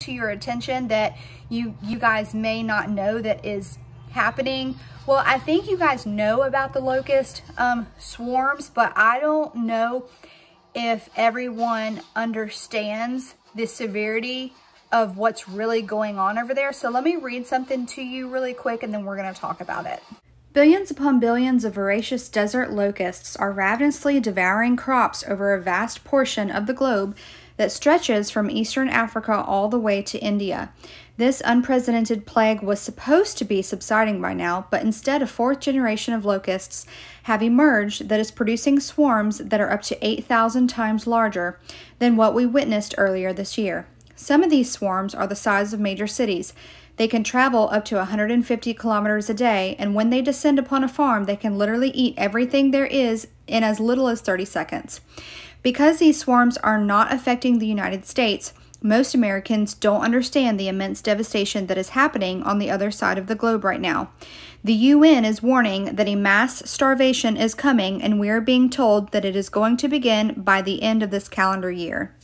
to your attention that you guys may not know that is happening? Well, I think you guys know about the locust swarms, but I don't know if everyone understands the severity of what's really going on over there. So let me read something to you really quick and then we're going to talk about it. Billions upon billions of voracious desert locusts are ravenously devouring crops over a vast portion of the globe that stretches from eastern Africa all the way to India. This unprecedented plague was supposed to be subsiding by now, but instead a fourth generation of locusts have emerged that is producing swarms that are up to 8,000 times larger than what we witnessed earlier this year. Some of these swarms are the size of major cities. They can travel up to 150 kilometers a day, and when they descend upon a farm, they can literally eat everything there is in as little as 30 seconds. Because these swarms are not affecting the United States, most Americans don't understand the immense devastation that is happening on the other side of the globe right now. The UN is warning that a mass starvation is coming, and we are being told that it is going to begin by the end of this calendar year.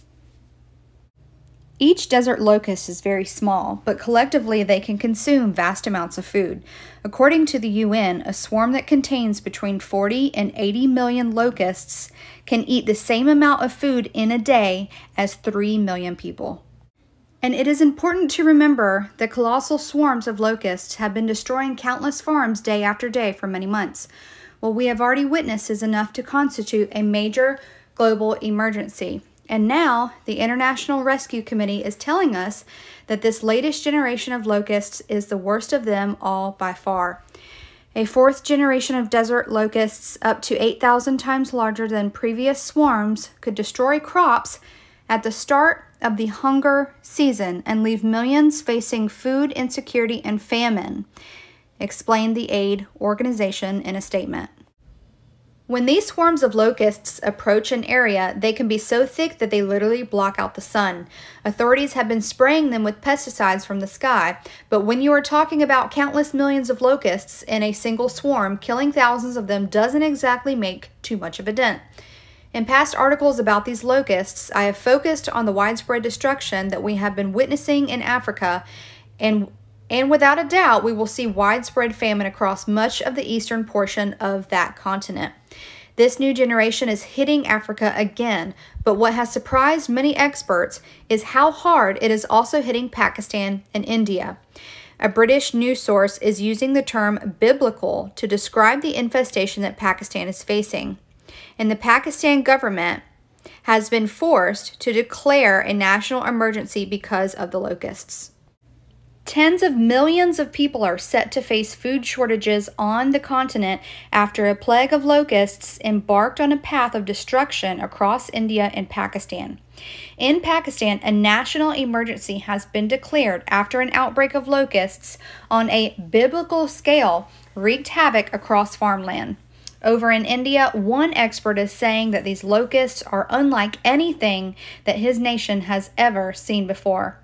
Each desert locust is very small, but collectively they can consume vast amounts of food. According to the UN, a swarm that contains between 40 and 80 million locusts can eat the same amount of food in a day as 3 million people. And it is important to remember that colossal swarms of locusts have been destroying countless farms day after day for many months. What we have already witnessed is enough to constitute a major global emergency. And now, the International Rescue Committee is telling us that this latest generation of locusts is the worst of them all by far. A fourth generation of desert locusts, up to 8,000 times larger than previous swarms, could destroy crops at the start of the hunger season and leave millions facing food insecurity and famine, explained the aid organization in a statement. When these swarms of locusts approach an area, they can be so thick that they literally block out the sun. Authorities have been spraying them with pesticides from the sky, but when you are talking about countless millions of locusts in a single swarm, killing thousands of them doesn't exactly make too much of a dent. In past articles about these locusts, I have focused on the widespread destruction that we have been witnessing in Africa, and without a doubt, we will see widespread famine across much of the eastern portion of that continent. This new generation is hitting Africa again, but what has surprised many experts is how hard it is also hitting Pakistan and India. A British news source is using the term biblical to describe the infestation that Pakistan is facing. And the Pakistan government has been forced to declare a national emergency because of the locusts. Tens of millions of people are set to face food shortages on the continent after a plague of locusts embarked on a path of destruction across India and Pakistan. In Pakistan, a national emergency has been declared after an outbreak of locusts on a biblical scale wreaked havoc across farmland. Over in India, one expert is saying that these locusts are unlike anything that his nation has ever seen before.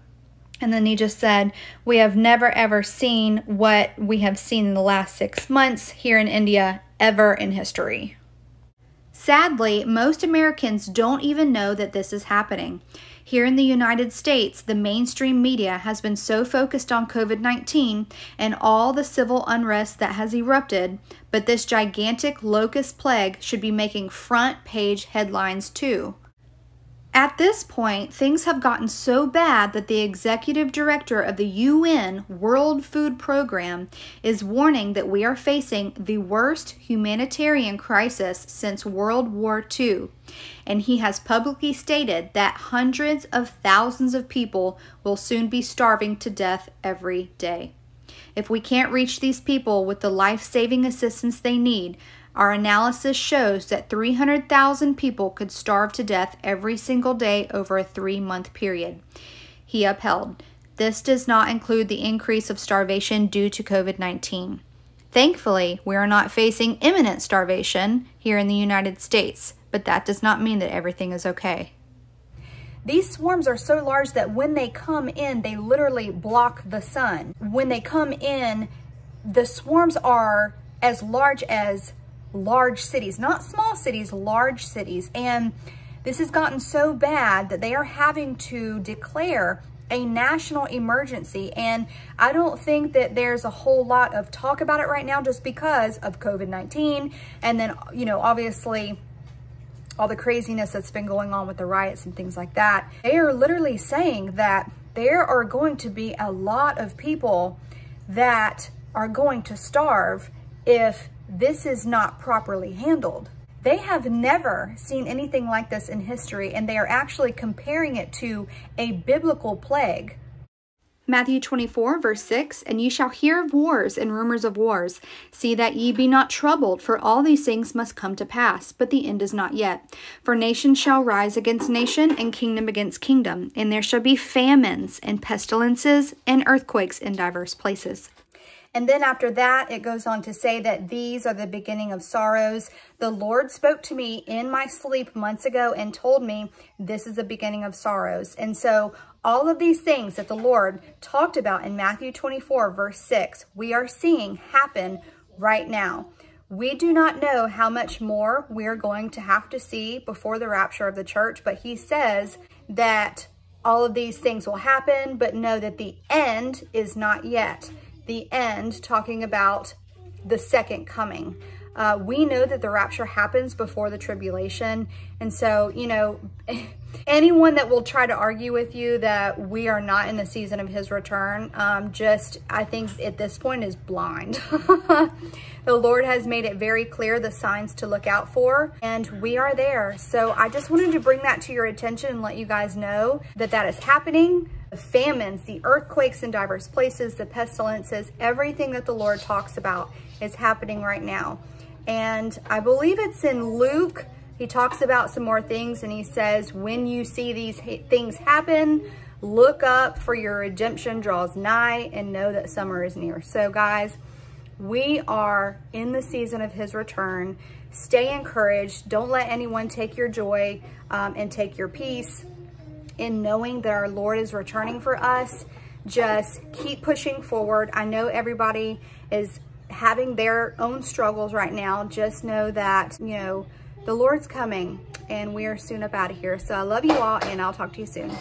And then he just said, we have never ever seen what we have seen in the last 6 months here in India ever in history. Sadly, most Americans don't even know that this is happening. Here in the United States, the mainstream media has been so focused on COVID-19 and all the civil unrest that has erupted, but this gigantic locust plague should be making front page headlines too. At this point, things have gotten so bad that the executive director of the UN World Food Program is warning that we are facing the worst humanitarian crisis since World War II. And he has publicly stated that hundreds of thousands of people will soon be starving to death every day. If we can't reach these people with the life-saving assistance they need, our analysis shows that 300,000 people could starve to death every single day over a 3-month period. He upheld. This does not include the increase of starvation due to COVID-19. Thankfully, we are not facing imminent starvation here in the United States, but that does not mean that everything is okay. These swarms are so large that when they come in, they literally block the sun. When they come in, the swarms are as large as large cities, not small cities, large cities. And this has gotten so bad that they are having to declare a national emergency. And I don't think that there's a whole lot of talk about it right now just because of COVID-19. And then, you know, obviously all the craziness that's been going on with the riots and things like that. They are literally saying that there are going to be a lot of people that are going to starve if this is not properly handled. They have never seen anything like this in history, and they are actually comparing it to a biblical plague. Matthew 24, verse 6, "And ye shall hear of wars and rumors of wars. See that ye be not troubled, for all these things must come to pass, but the end is not yet. For nation shall rise against nation, and kingdom against kingdom, and there shall be famines and pestilences and earthquakes in diverse places." And then after that, it goes on to say that these are the beginning of sorrows. The Lord spoke to me in my sleep months ago and told me this is the beginning of sorrows. And so all of these things that the Lord talked about in Matthew 24, verse 6, we are seeing happen right now. We do not know how much more we're going to have to see before the rapture of the church, but he says that all of these things will happen, but know that the end is not yet. The end, talking about the second coming. We know that the rapture happens before the tribulation. And so, you know, anyone that will try to argue with you that we are not in the season of his return, I think at this point is blind. The Lord has made it very clear the signs to look out for, and we are there. So I just wanted to bring that to your attention and let you guys know that that is happening. The famines, the earthquakes in diverse places, the pestilences, everything that the Lord talks about is happening right now. And I believe it's in Luke. He talks about some more things, and he says, when you see these things happen, look up, for your redemption draws nigh, and know that summer is near. So guys, we are in the season of his return. Stay encouraged. Don't let anyone take your joy and take your peace in knowing that our Lord is returning for us. Just keep pushing forward. I know everybody is having their own struggles right now. Just know that, you know, the Lord's coming and we are soon up out of here. So I love you all, and I'll talk to you soon.